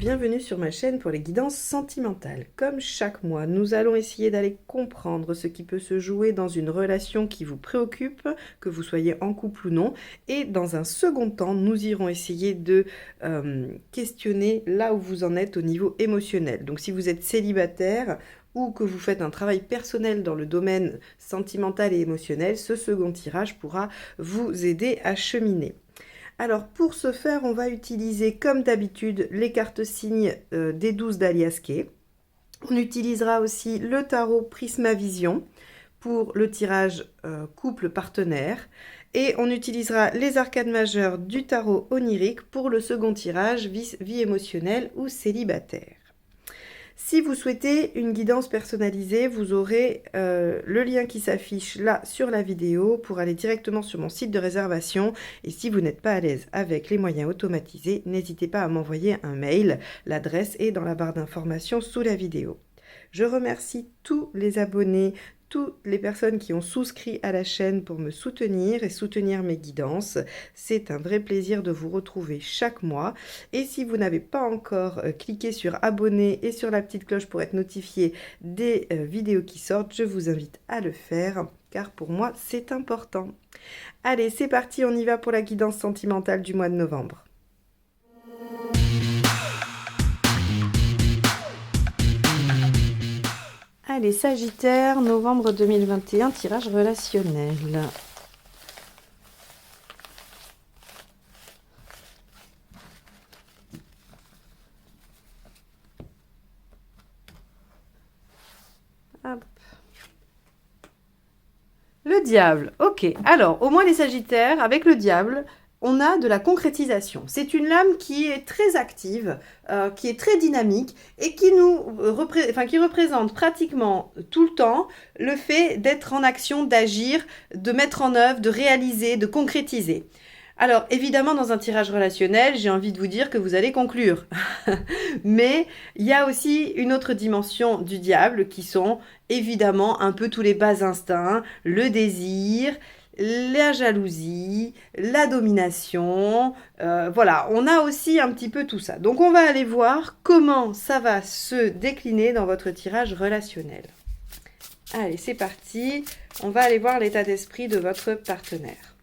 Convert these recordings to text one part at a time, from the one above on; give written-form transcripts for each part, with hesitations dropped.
bienvenue sur ma chaîne pour les guidances sentimentales. Comme chaque mois, nous allons essayer d'aller comprendre ce qui peut se jouer dans une relation qui vous préoccupe, que vous soyez en couple ou non. Et dans un second temps, nous irons essayer de questionner là où vous en êtes au niveau émotionnel. Donc si vous êtes célibataire ou que vous faites un travail personnel dans le domaine sentimental et émotionnel, ce second tirage pourra vous aider à cheminer. Alors pour ce faire, on va utiliser comme d'habitude les cartes signes des 12 d'Alias Kay. On utilisera aussi le tarot Prismavision pour le tirage couple partenaire. Et on utilisera les arcades majeures du tarot onirique pour le second tirage vie émotionnelle ou célibataire. Si vous souhaitez une guidance personnalisée, vous aurez le lien qui s'affiche là sur la vidéo pour aller directement sur mon site de réservation. Et si vous n'êtes pas à l'aise avec les moyens automatisés, n'hésitez pas à m'envoyer un mail. L'adresse est dans la barre d'informations sous la vidéo. Je remercie tous les abonnés, toutes les personnes qui ont souscrit à la chaîne pour me soutenir et soutenir mes guidances. C'est un vrai plaisir de vous retrouver chaque mois. Et si vous n'avez pas encore cliqué sur abonner et sur la petite cloche pour être notifié des vidéos qui sortent, je vous invite à le faire car pour moi c'est important. Allez, c'est parti, on y va pour la guidance sentimentale du mois de novembre. Allez, Sagittaire, novembre 2021, tirage relationnel. Hop. Le diable, ok. Alors, au moins les Sagittaires, avec le diable, on a de la concrétisation. C'est une lame qui est très active, qui est très dynamique et qui qui représente pratiquement tout le temps le fait d'être en action, d'agir, de mettre en œuvre, de réaliser, de concrétiser. Alors, évidemment, dans un tirage relationnel, j'ai envie de vous dire que vous allez conclure. Mais il y a aussi une autre dimension du diable qui sont évidemment un peu tous les bas instincts, le désir, la jalousie, la domination, voilà, on a aussi un petit peu tout ça. Donc on va aller voir comment ça va se décliner dans votre tirage relationnel. Allez, c'est parti, on va aller voir l'état d'esprit de votre partenaire.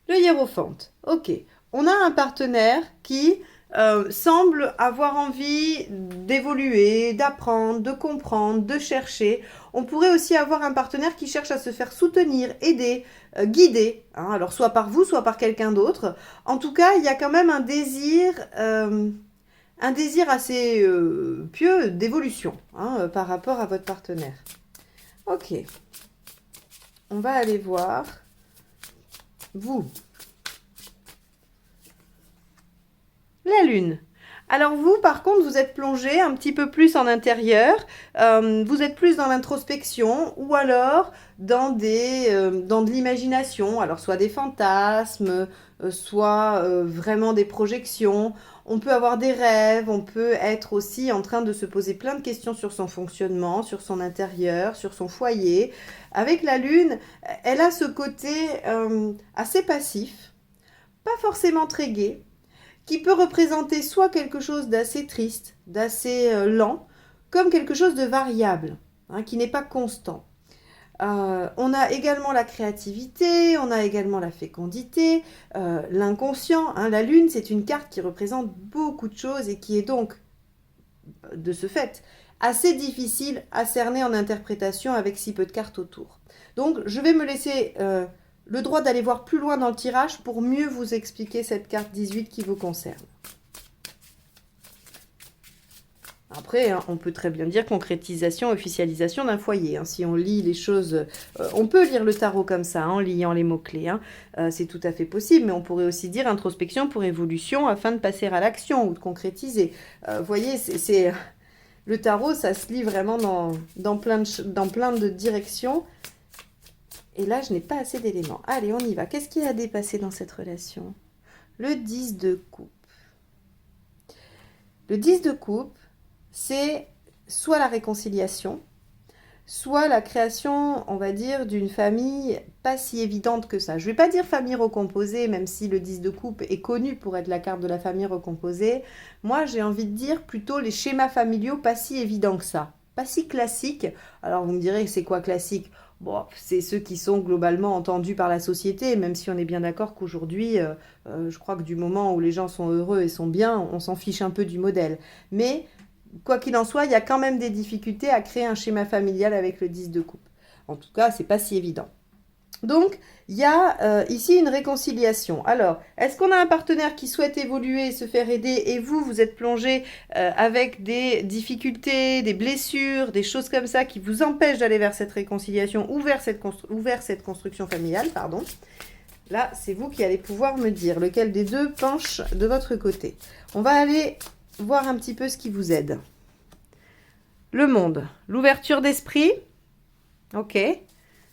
Le hiérophante, ok, on a un partenaire qui semble avoir envie d'évoluer, d'apprendre, de comprendre, de chercher. On pourrait aussi avoir un partenaire qui cherche à se faire soutenir, aider, guider, hein, alors soit par vous, soit par quelqu'un d'autre. En tout cas, il y a quand même un désir assez pieux d'évolution hein, par rapport à votre partenaire. Ok, on va aller voir vous. La lune. Alors vous, par contre, vous êtes plongé un petit peu plus en intérieur, vous êtes plus dans l'introspection ou alors dans de l'imagination, alors soit des fantasmes, soit vraiment des projections. On peut avoir des rêves, on peut être aussi en train de se poser plein de questions sur son fonctionnement, sur son intérieur, sur son foyer. Avec la lune, elle a ce côté assez passif, pas forcément très gai, qui peut représenter soit quelque chose d'assez triste, d'assez lent, comme quelque chose de variable, hein, qui n'est pas constant. On a également la créativité, on a également la fécondité, l'inconscient. Hein. La lune, c'est une carte qui représente beaucoup de choses et qui est donc, de ce fait, assez difficile à cerner en interprétation avec si peu de cartes autour. Donc, je vais me laisser le droit d'aller voir plus loin dans le tirage pour mieux vous expliquer cette carte 18 qui vous concerne. Après, hein, on peut très bien dire concrétisation, officialisation d'un foyer. Hein. Si on lit les choses, on peut lire le tarot comme ça, hein, en liant les mots-clés. Hein. C'est tout à fait possible, mais on pourrait aussi dire introspection pour évolution afin de passer à l'action ou de concrétiser. Vous voyez, le tarot, ça se lit vraiment dans plein de directions. Et là, je n'ai pas assez d'éléments. Allez, on y va. Qu'est-ce qui a dépassé dans cette relation? Le 10 de coupe. Le 10 de coupe, c'est soit la réconciliation, soit la création, on va dire, d'une famille pas si évidente que ça. Je ne vais pas dire famille recomposée, même si le 10 de coupe est connu pour être la carte de la famille recomposée. Moi, j'ai envie de dire plutôt les schémas familiaux pas si évidents que ça. Pas si classiques. Alors, vous me direz, c'est quoi classique? Bon, c'est ceux qui sont globalement entendus par la société, même si on est bien d'accord qu'aujourd'hui, je crois que du moment où les gens sont heureux et sont bien, on s'en fiche un peu du modèle. Mais quoi qu'il en soit, il y a quand même des difficultés à créer un schéma familial avec le 10 de coupe. En tout cas, c'est pas si évident. Donc, il y a ici une réconciliation. Alors, est-ce qu'on a un partenaire qui souhaite évoluer, se faire aider, et vous, vous êtes plongé avec des difficultés, des blessures, des choses comme ça qui vous empêchent d'aller vers cette réconciliation ou vers cette construction familiale, pardon. Là, c'est vous qui allez pouvoir me dire lequel des deux penche de votre côté. On va aller voir un petit peu ce qui vous aide. Le monde, l'ouverture d'esprit, ok.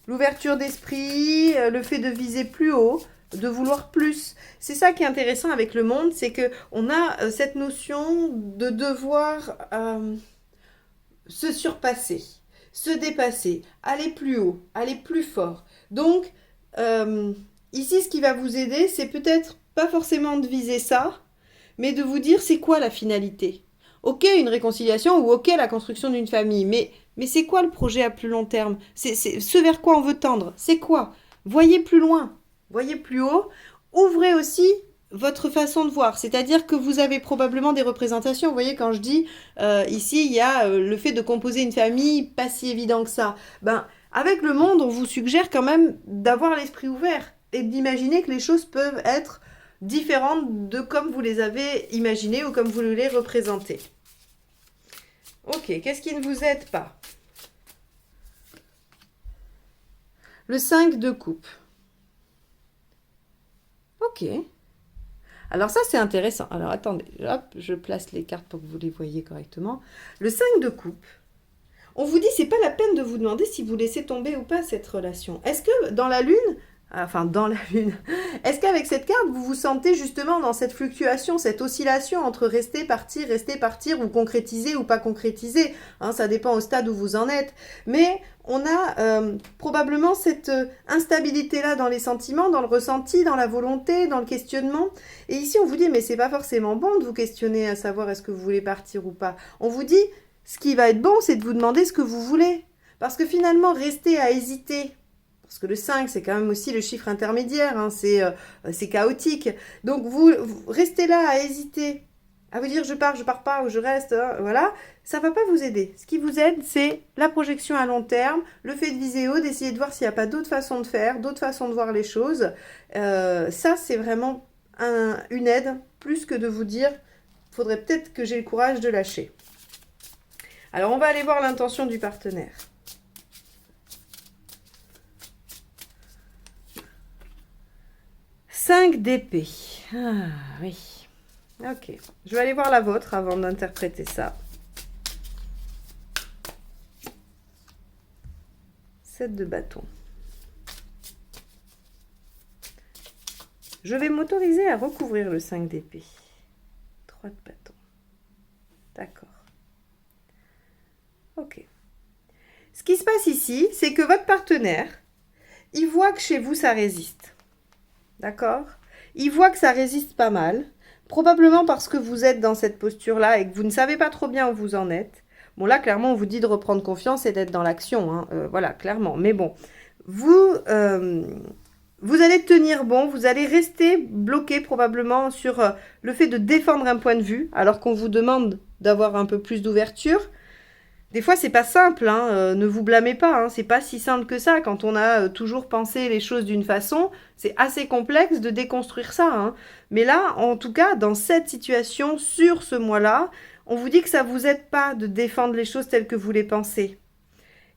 L'ouverture d'esprit, le fait de viser plus haut, de vouloir plus. C'est ça qui est intéressant avec le monde, c'est qu'on a cette notion de devoir se surpasser, se dépasser, aller plus haut, aller plus fort. Donc, ici, ce qui va vous aider, c'est peut-être pas forcément de viser ça, mais de vous dire c'est quoi la finalité. Ok, une réconciliation ou ok, la construction d'une famille, mais c'est quoi le projet à plus long terme? C'est ce vers quoi on veut tendre. C'est quoi? Voyez plus loin, voyez plus haut. Ouvrez aussi votre façon de voir, c'est-à-dire que vous avez probablement des représentations. Vous voyez, quand je dis ici, il y a le fait de composer une famille, pas si évident que ça. Ben, avec le monde, on vous suggère quand même d'avoir l'esprit ouvert et d'imaginer que les choses peuvent être différentes de comme vous les avez imaginées ou comme vous les représentez. Ok, qu'est-ce qui ne vous aide pas? Le 5 de coupe. Ok. Alors ça, c'est intéressant. Alors attendez, hop, je place les cartes pour que vous les voyez correctement. Le 5 de coupe, on vous dit, c'est pas la peine de vous demander si vous laissez tomber ou pas cette relation. Est-ce que dans la lune, est-ce qu'avec cette carte, vous vous sentez justement dans cette fluctuation, cette oscillation entre rester, partir, ou concrétiser ou pas concrétiser, hein, ça dépend au stade où vous en êtes. Mais on a probablement cette instabilité-là dans les sentiments, dans le ressenti, dans la volonté, dans le questionnement. Et ici, on vous dit, mais c'est pas forcément bon de vous questionner à savoir est-ce que vous voulez partir ou pas. On vous dit, ce qui va être bon, c'est de vous demander ce que vous voulez. Parce que finalement, rester à hésiter, parce que le 5, c'est quand même aussi le chiffre intermédiaire, hein, c'est chaotique. Donc, vous restez là à hésiter, à vous dire je pars pas, ou je reste, hein, voilà, ça ne va pas vous aider. Ce qui vous aide, c'est la projection à long terme, le fait de viser haut, d'essayer de voir s'il n'y a pas d'autres façons de faire, d'autres façons de voir les choses. Ça, c'est vraiment une aide, plus que de vous dire, il faudrait peut-être que j'ai le courage de lâcher. Alors, on va aller voir l'intention du partenaire. « 5 d'épée. Ah, oui. Ok. Je vais aller voir la vôtre avant d'interpréter ça. 7 de bâton. Je vais m'autoriser à recouvrir le 5 d'épée. 3 de bâton. D'accord. Ok. Ce qui se passe ici, c'est que votre partenaire, il voit que chez vous, ça résiste. D'accord? Il voit que ça résiste pas mal. Probablement parce que vous êtes dans cette posture-là et que vous ne savez pas trop bien où vous en êtes. Bon, là, clairement, on vous dit de reprendre confiance et d'être dans l'action. Hein. Voilà, clairement. Mais bon, vous allez tenir bon. Vous allez rester bloqué probablement sur le fait de défendre un point de vue, alors qu'on vous demande d'avoir un peu plus d'ouverture. Des fois, c'est pas simple, hein, ne vous blâmez pas, hein, c'est pas si simple que ça. Quand on a toujours pensé les choses d'une façon, c'est assez complexe de déconstruire ça. Hein. Mais là, en tout cas, dans cette situation, sur ce mois-là, on vous dit que ça vous aide pas de défendre les choses telles que vous les pensez.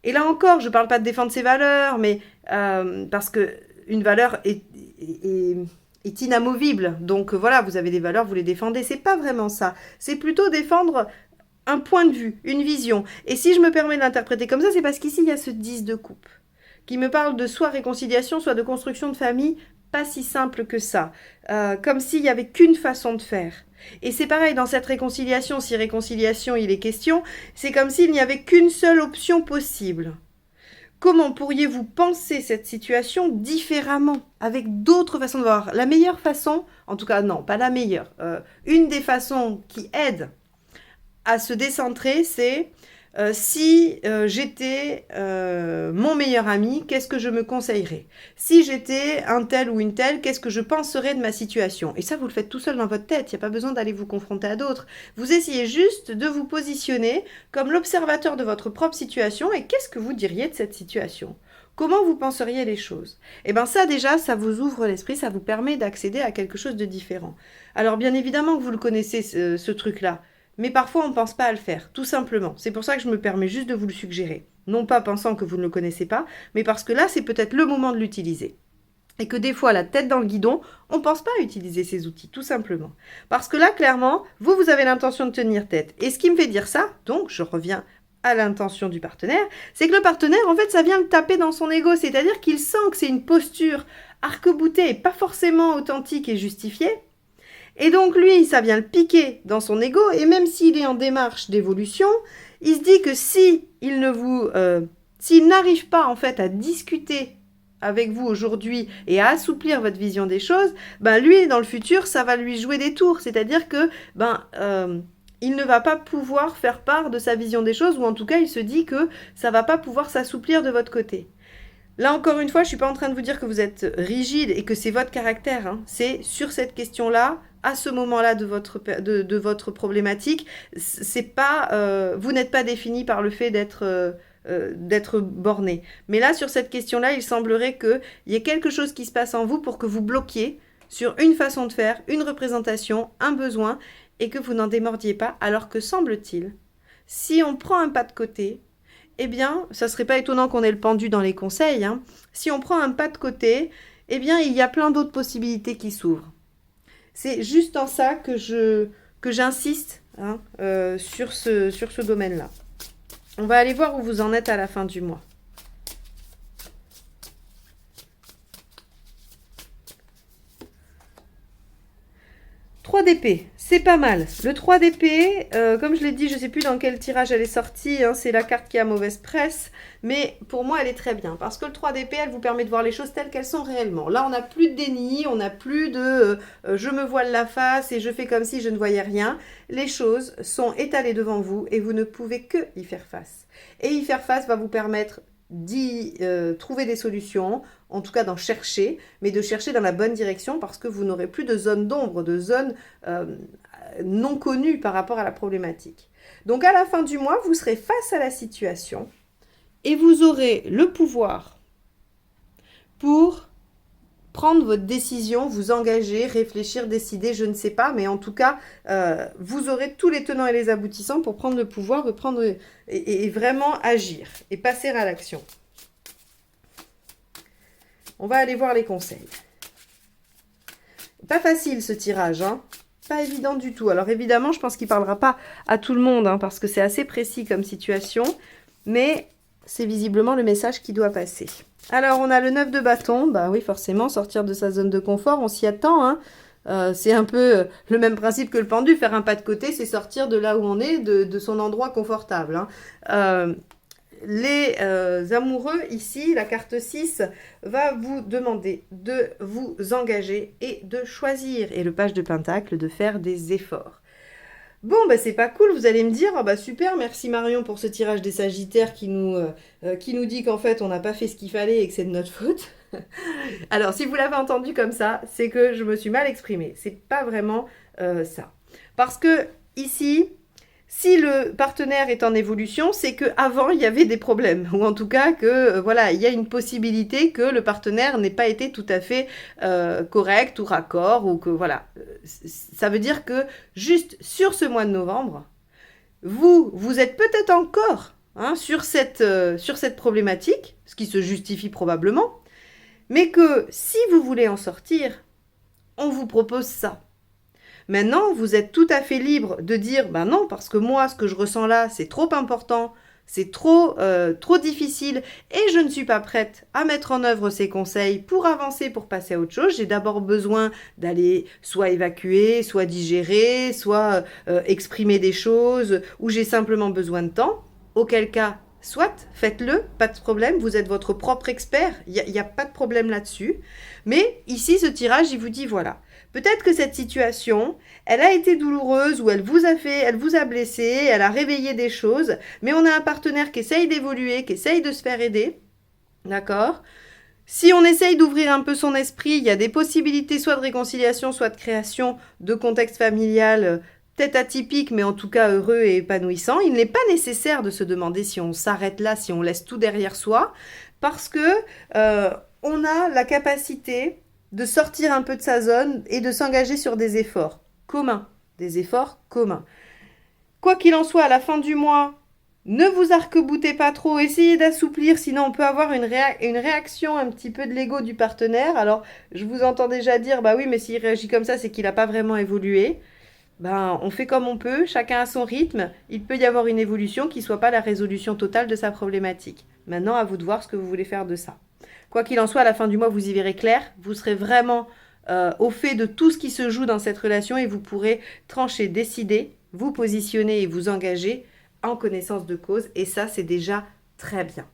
Et là encore, je parle pas de défendre ses valeurs, mais parce que une valeur est inamovible. Donc voilà, vous avez des valeurs, vous les défendez. C'est pas vraiment ça. C'est plutôt défendre un point de vue, une vision. Et si je me permets de l'interpréter comme ça, c'est parce qu'ici, il y a ce 10 de coupe qui me parle de soit réconciliation, soit de construction de famille, pas si simple que ça. Comme s'il n'y avait qu'une façon de faire. Et c'est pareil, dans cette réconciliation, si réconciliation il est question, c'est comme s'il n'y avait qu'une seule option possible. comment pourriez-vous penser cette situation différemment, avec d'autres façons de voir? La meilleure façon, en tout cas non, pas la meilleure, une des façons qui aide à se décentrer, c'est si j'étais mon meilleur ami, qu'est-ce que je me conseillerais? Si j'étais un tel ou une telle, qu'est-ce que je penserais de ma situation? Et ça, vous le faites tout seul dans votre tête, il n'y a pas besoin d'aller vous confronter à d'autres. Vous essayez juste de vous positionner comme l'observateur de votre propre situation et qu'est-ce que vous diriez de cette situation? Comment vous penseriez les choses? Eh bien ça déjà, ça vous ouvre l'esprit, ça vous permet d'accéder à quelque chose de différent. Alors bien évidemment que vous le connaissez, ce truc-là. Mais parfois, on ne pense pas à le faire, tout simplement. C'est pour ça que je me permets juste de vous le suggérer. Non pas pensant que vous ne le connaissez pas, mais parce que là, c'est peut-être le moment de l'utiliser. Et que des fois, la tête dans le guidon, on ne pense pas à utiliser ces outils, tout simplement. Parce que là, clairement, vous avez l'intention de tenir tête. Et ce qui me fait dire ça, donc je reviens à l'intention du partenaire, c'est que le partenaire, en fait, ça vient le taper dans son ego. C'est-à-dire qu'il sent que c'est une posture arc-boutée et pas forcément authentique et justifiée. Et donc lui, ça vient le piquer dans son ego, et même s'il est en démarche d'évolution, il se dit que si il ne s'il n'arrive pas en fait à discuter avec vous aujourd'hui et à assouplir votre vision des choses, ben lui, dans le futur, ça va lui jouer des tours. C'est-à-dire que il ne va pas pouvoir faire part de sa vision des choses, ou en tout cas, il se dit que ça va pas pouvoir s'assouplir de votre côté. Là, encore une fois, je ne suis pas en train de vous dire que vous êtes rigide et que c'est votre caractère. Hein. C'est sur cette question-là, à ce moment-là de votre problématique, c'est pas, vous n'êtes pas défini par le fait d'être borné. Mais là, sur cette question-là, il semblerait qu'il y ait quelque chose qui se passe en vous pour que vous bloquiez sur une façon de faire, une représentation, un besoin, et que vous n'en démordiez pas, alors que semble-t-il, si on prend un pas de côté, eh bien, ça ne serait pas étonnant qu'on ait le pendu dans les conseils, hein. Si on prend un pas de côté, eh bien, il y a plein d'autres possibilités qui s'ouvrent. C'est juste en ça que j'insiste hein, sur ce domaine-là. On va aller voir où vous en êtes à la fin du mois. 3 d'épée, c'est pas mal. Le 3 d'épée, comme je l'ai dit, je ne sais plus dans quel tirage elle est sortie, hein, c'est la carte qui a mauvaise presse, mais pour moi elle est très bien, parce que le 3 d'épée, elle vous permet de voir les choses telles qu'elles sont réellement. Là, on n'a plus de déni, on n'a plus de je me voile la face et je fais comme si je ne voyais rien. Les choses sont étalées devant vous et vous ne pouvez que y faire face. Et y faire face va vous permettre d'y trouver des solutions, en tout cas d'en chercher, mais de chercher dans la bonne direction parce que vous n'aurez plus de zone d'ombre, de zone non connue par rapport à la problématique. Donc à la fin du mois, vous serez face à la situation et vous aurez le pouvoir pour prendre votre décision, vous engager, réfléchir, décider, je ne sais pas, mais en tout cas, vous aurez tous les tenants et les aboutissants pour prendre le pouvoir et vraiment agir et passer à l'action. On va aller voir les conseils. Pas facile ce tirage, hein. Pas évident du tout. Alors évidemment, je pense qu'il ne parlera pas à tout le monde, hein, parce que c'est assez précis comme situation, mais c'est visiblement le message qui doit passer. Alors, on a le 9 de bâton. Bah oui, forcément, sortir de sa zone de confort, on s'y attend. Hein. C'est un peu le même principe que le pendu. Faire un pas de côté, c'est sortir de là où on est, de son endroit confortable. Hein. Les amoureux, ici, la carte 6, va vous demander de vous engager et de choisir. Et le page de Pentacle, de faire des efforts. Bon, bah c'est pas cool, vous allez me dire, oh bah super, merci Marion pour ce tirage des Sagittaires qui nous dit qu'en fait on n'a pas fait ce qu'il fallait et que c'est de notre faute. Alors, si vous l'avez entendu comme ça, c'est que je me suis mal exprimée. C'est pas vraiment ça. Parce que ici, si le partenaire est en évolution, c'est qu'avant il y avait des problèmes. Ou en tout cas que voilà, il y a une possibilité que le partenaire n'ait pas été tout à fait correct ou raccord. Ou que voilà. Ça veut dire que juste sur ce mois de novembre, vous êtes peut-être encore hein, sur cette problématique, ce qui se justifie probablement, mais que si vous voulez en sortir, on vous propose ça. Maintenant, vous êtes tout à fait libre de dire, ben non, parce que moi, ce que je ressens là, c'est trop important, c'est trop difficile, et je ne suis pas prête à mettre en œuvre ces conseils pour avancer, pour passer à autre chose. J'ai d'abord besoin d'aller soit évacuer, soit digérer, soit exprimer des choses, ou j'ai simplement besoin de temps. Auquel cas, soit, faites-le, pas de problème, vous êtes votre propre expert, il n'y a pas de problème là-dessus. Mais ici, ce tirage, il vous dit, voilà, peut-être que cette situation, elle a été douloureuse ou elle vous a blessé, elle a réveillé des choses, mais on a un partenaire qui essaye d'évoluer, qui essaye de se faire aider, d'accord ? Si on essaye d'ouvrir un peu son esprit, il y a des possibilités soit de réconciliation, soit de création de contexte familial peut-être atypique, mais en tout cas heureux et épanouissant. Il n'est pas nécessaire de se demander si on s'arrête là, si on laisse tout derrière soi, parce que on a la capacité de sortir un peu de sa zone et de s'engager sur des efforts communs. Des efforts communs. Quoi qu'il en soit, à la fin du mois, ne vous arc-boutez pas trop, essayez d'assouplir, sinon on peut avoir une réaction un petit peu de l'ego du partenaire. Alors, je vous entends déjà dire, bah oui, mais s'il réagit comme ça, c'est qu'il n'a pas vraiment évolué. Ben, on fait comme on peut, chacun a son rythme. Il peut y avoir une évolution qui ne soit pas la résolution totale de sa problématique. Maintenant, à vous de voir ce que vous voulez faire de ça. Quoi qu'il en soit, à la fin du mois, vous y verrez clair. Vous serez vraiment au fait de tout ce qui se joue dans cette relation et vous pourrez trancher, décider, vous positionner et vous engager en connaissance de cause. Et ça, c'est déjà très bien.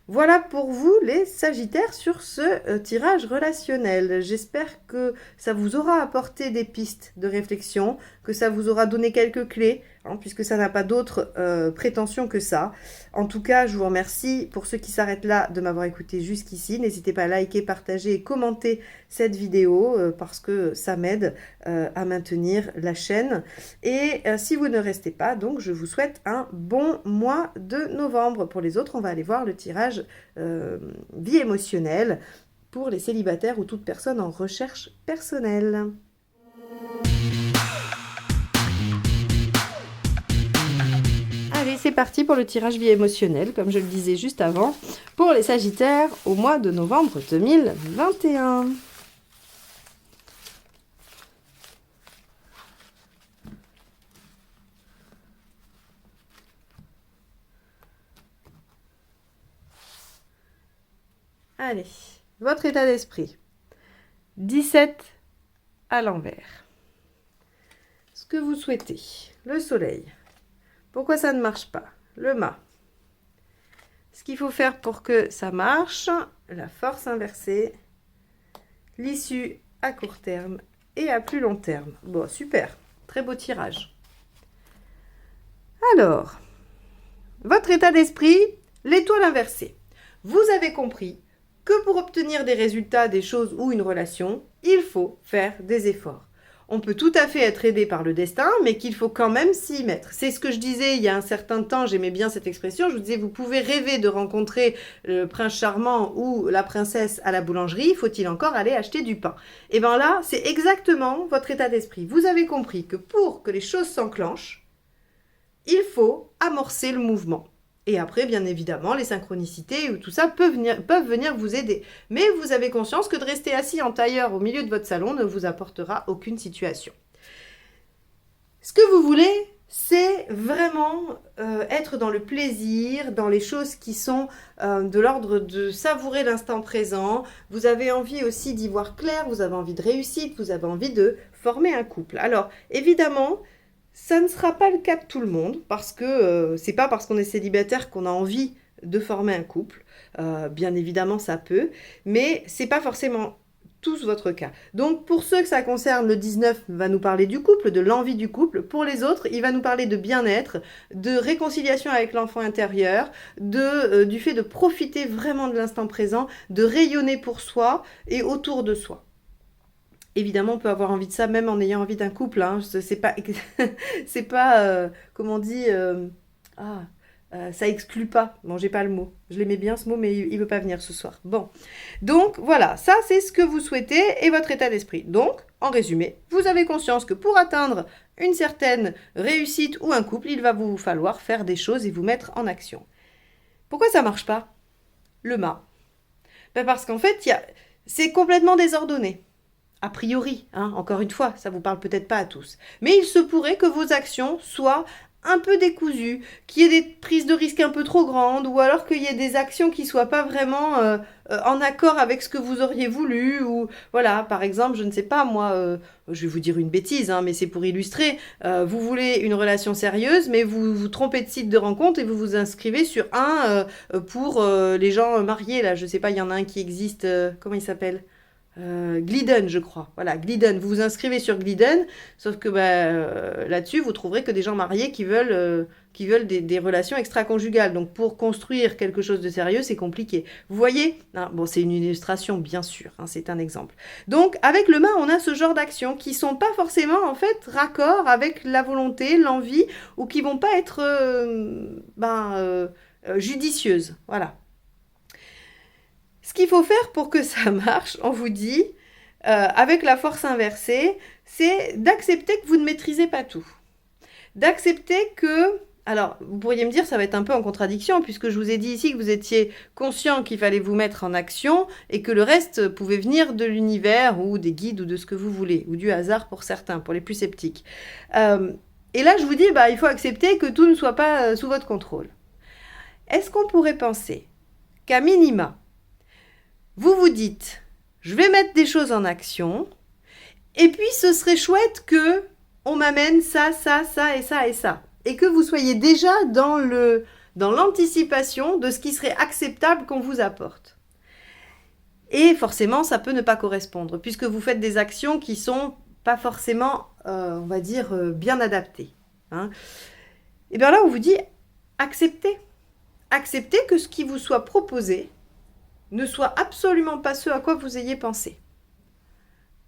Voilà pour vous les Sagittaires sur ce tirage relationnel. J'espère que ça vous aura apporté des pistes de réflexion, que ça vous aura donné quelques clés, puisque ça n'a pas d'autre prétention que ça. En tout cas, je vous remercie pour ceux qui s'arrêtent là de m'avoir écouté jusqu'ici. N'hésitez pas à liker, partager et commenter cette vidéo parce que ça m'aide à maintenir la chaîne. Et si vous ne restez pas, donc je vous souhaite un bon mois de novembre. Pour les autres, on va aller voir le tirage vie émotionnelle pour les célibataires ou toute personne en recherche personnelle. Allez, c'est parti pour le tirage vie émotionnelle, comme je le disais juste avant, pour les Sagittaires au mois de novembre 2021. Allez, votre état d'esprit. 17 à l'envers. Ce que vous souhaitez. Le soleil. Pourquoi ça ne marche pas? Le mât. Ce qu'il faut faire pour que ça marche. La force inversée. L'issue à court terme et à plus long terme. Bon, super. Très beau tirage. Alors, votre état d'esprit, l'étoile inversée. Vous avez compris que pour obtenir des résultats, des choses ou une relation, il faut faire des efforts. On peut tout à fait être aidé par le destin, mais qu'il faut quand même s'y mettre. C'est ce que je disais il y a un certain temps, j'aimais bien cette expression, je vous disais, vous pouvez rêver de rencontrer le prince charmant ou la princesse à la boulangerie, faut-il encore aller acheter du pain? Et bien là, c'est exactement votre état d'esprit. Vous avez compris que pour que les choses s'enclenchent, il faut amorcer le mouvement. Et après, bien évidemment, les synchronicités ou tout ça peuvent venir vous aider. Mais vous avez conscience que de rester assis en tailleur au milieu de votre salon ne vous apportera aucune situation. Ce que vous voulez, c'est vraiment être dans le plaisir, dans les choses qui sont de l'ordre de savourer l'instant présent. Vous avez envie aussi d'y voir clair, vous avez envie de réussite, vous avez envie de former un couple. Alors, évidemment, ça ne sera pas le cas de tout le monde, parce que c'est pas parce qu'on est célibataire qu'on a envie de former un couple. Bien évidemment, ça peut, mais c'est pas forcément tous votre cas. Donc, pour ceux que ça concerne, le 19 va nous parler du couple, de l'envie du couple. Pour les autres, il va nous parler de bien-être, de réconciliation avec l'enfant intérieur, du fait de profiter vraiment de l'instant présent, de rayonner pour soi et autour de soi. Évidemment, on peut avoir envie de ça même en ayant envie d'un couple. Hein. C'est pas, comment on dit, ça exclut pas. Bon, j'ai pas le mot. Je l'aimais bien ce mot, mais il veut pas venir ce soir. Bon, donc voilà, ça c'est ce que vous souhaitez et votre état d'esprit. Donc, en résumé, vous avez conscience que pour atteindre une certaine réussite ou un couple, il va vous falloir faire des choses et vous mettre en action. Pourquoi ça marche pas? Le mât. Ben parce qu'en fait, c'est complètement désordonné. A priori, encore une fois, ça vous parle peut-être pas à tous. Mais il se pourrait que vos actions soient un peu décousu, qu'il y ait des prises de risques un peu trop grandes, ou alors qu'il y ait des actions qui ne soient pas vraiment en accord avec ce que vous auriez voulu, ou voilà, par exemple, je ne sais pas, moi, je vais vous dire une bêtise, hein, mais c'est pour illustrer, vous voulez une relation sérieuse, mais vous vous trompez de site de rencontre et vous vous inscrivez sur un pour les gens mariés, là, je ne sais pas, il y en a un qui existe, comment il s'appelle Glidden, je crois. Voilà, Glidden. Vous vous inscrivez sur Glidden, sauf que là-dessus, vous trouverez que des gens mariés qui veulent des relations extra-conjugales. Donc, pour construire quelque chose de sérieux, c'est compliqué. Vous voyez bon, c'est une illustration, bien sûr. Hein, c'est un exemple. Donc, avec le mât, on a ce genre d'actions qui sont pas forcément, en fait, raccord avec la volonté, l'envie, ou qui vont pas être judicieuses. Voilà. Ce qu'il faut faire pour que ça marche, on vous dit, avec la force inversée, c'est d'accepter que vous ne maîtrisez pas tout. D'accepter que... Alors, vous pourriez me dire, ça va être un peu en contradiction, puisque je vous ai dit ici que vous étiez conscient qu'il fallait vous mettre en action et que le reste pouvait venir de l'univers ou des guides ou de ce que vous voulez, ou du hasard pour certains, pour les plus sceptiques. Et là, je vous dis, il faut accepter que tout ne soit pas sous votre contrôle. Est-ce qu'on pourrait penser qu'à minima, vous vous dites, je vais mettre des choses en action, et puis ce serait chouette que on m'amène ça, ça, ça et ça et ça. Et que vous soyez déjà dans l'anticipation de ce qui serait acceptable qu'on vous apporte. Et forcément, ça peut ne pas correspondre, puisque vous faites des actions qui sont pas forcément, on va dire, bien adaptées. Hein. Et bien là, on vous dit, acceptez. Acceptez que ce qui vous soit proposé ne soit absolument pas ce à quoi vous ayez pensé.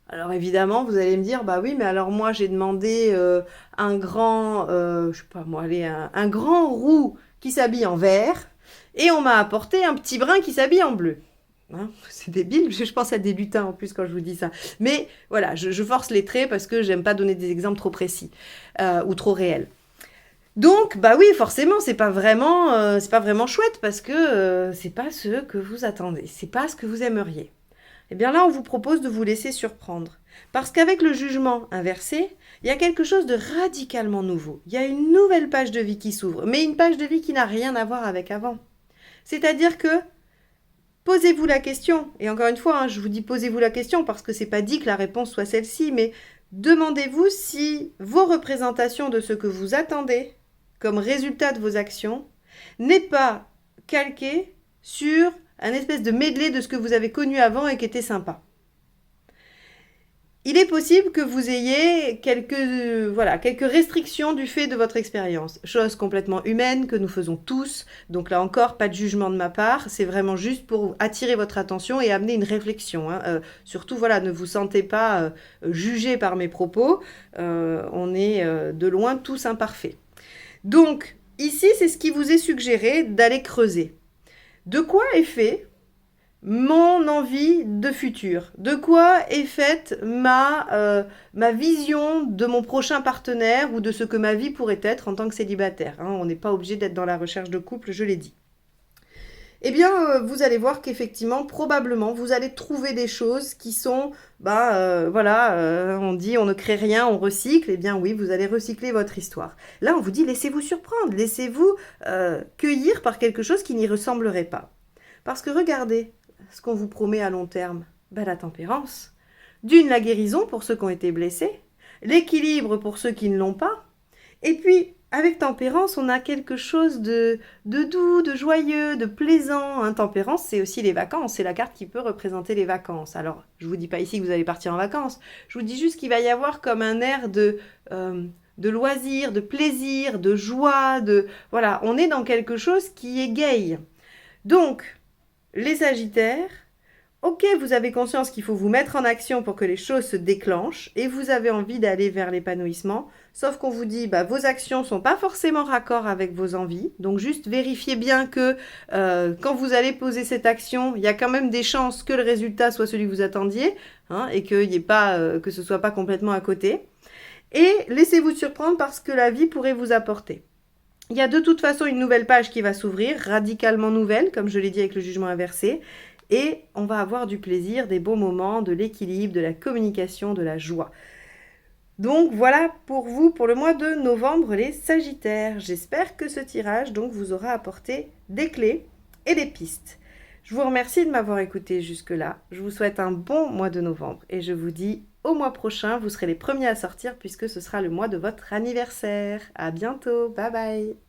Alors évidemment, vous allez me dire, bah oui, mais alors moi j'ai demandé un grand, je sais pas moi, allez, un grand roux qui s'habille en vert, et on m'a apporté un petit brun qui s'habille en bleu. Hein, c'est débile, je pense à des lutins en plus quand je vous dis ça. Mais voilà, je force les traits parce que j'aime pas donner des exemples trop précis ou trop réels. Donc, bah oui, forcément, c'est pas vraiment chouette parce que c'est pas ce que vous attendez, c'est pas ce que vous aimeriez. Eh bien là, on vous propose de vous laisser surprendre. Parce qu'avec le jugement inversé, il y a quelque chose de radicalement nouveau. Il y a une nouvelle page de vie qui s'ouvre, mais une page de vie qui n'a rien à voir avec avant. C'est-à-dire que, posez-vous la question, et encore une fois, je vous dis posez-vous la question parce que c'est pas dit que la réponse soit celle-ci, mais demandez-vous si vos représentations de ce que vous attendez comme résultat de vos actions n'est pas calqué sur un espèce de medley de ce que vous avez connu avant et qui était sympa. Il est possible que vous ayez quelques restrictions du fait de votre expérience. Chose complètement humaine que nous faisons tous. Donc là encore, pas de jugement de ma part. C'est vraiment juste pour attirer votre attention et amener une réflexion. Hein. Surtout, ne vous sentez pas jugé par mes propos. On est de loin tous imparfaits. Donc, ici, c'est ce qui vous est suggéré d'aller creuser. De quoi est fait mon envie de futur? De quoi est faite ma vision de mon prochain partenaire ou de ce que ma vie pourrait être en tant que célibataire? Hein, on n'est pas obligé d'être dans la recherche de couple, je l'ai dit. Eh bien, vous allez voir qu'effectivement, probablement, vous allez trouver des choses qui sont, on dit on ne crée rien, on recycle. Eh bien oui, vous allez recycler votre histoire. Là, on vous dit laissez-vous surprendre, laissez-vous cueillir par quelque chose qui n'y ressemblerait pas. Parce que regardez ce qu'on vous promet à long terme. La tempérance. D'une, la guérison pour ceux qui ont été blessés. L'équilibre pour ceux qui ne l'ont pas. Et puis, avec tempérance, on a quelque chose de doux, de joyeux, de plaisant. Hein, tempérance, c'est aussi les vacances. C'est la carte qui peut représenter les vacances. Alors, je ne vous dis pas ici que vous allez partir en vacances. Je vous dis juste qu'il va y avoir comme un air de loisir, de plaisir, de joie. Voilà, on est dans quelque chose qui égaye. Donc, les Sagittaires, ok, vous avez conscience qu'il faut vous mettre en action pour que les choses se déclenchent et vous avez envie d'aller vers l'épanouissement, sauf qu'on vous dit, vos actions ne sont pas forcément raccord avec vos envies, donc juste vérifiez bien que quand vous allez poser cette action, il y a quand même des chances que le résultat soit celui que vous attendiez, hein, et que ce ne soit pas complètement à côté. Et laissez-vous surprendre parce que la vie pourrait vous apporter. Il y a de toute façon une nouvelle page qui va s'ouvrir, radicalement nouvelle, comme je l'ai dit avec le jugement inversé, et on va avoir du plaisir, des beaux moments, de l'équilibre, de la communication, de la joie. Donc voilà pour vous pour le mois de novembre les Sagittaires. J'espère que ce tirage donc vous aura apporté des clés et des pistes. Je vous remercie de m'avoir écouté jusque-là. Je vous souhaite un bon mois de novembre et je vous dis au mois prochain, vous serez les premiers à sortir puisque ce sera le mois de votre anniversaire. À bientôt, bye bye.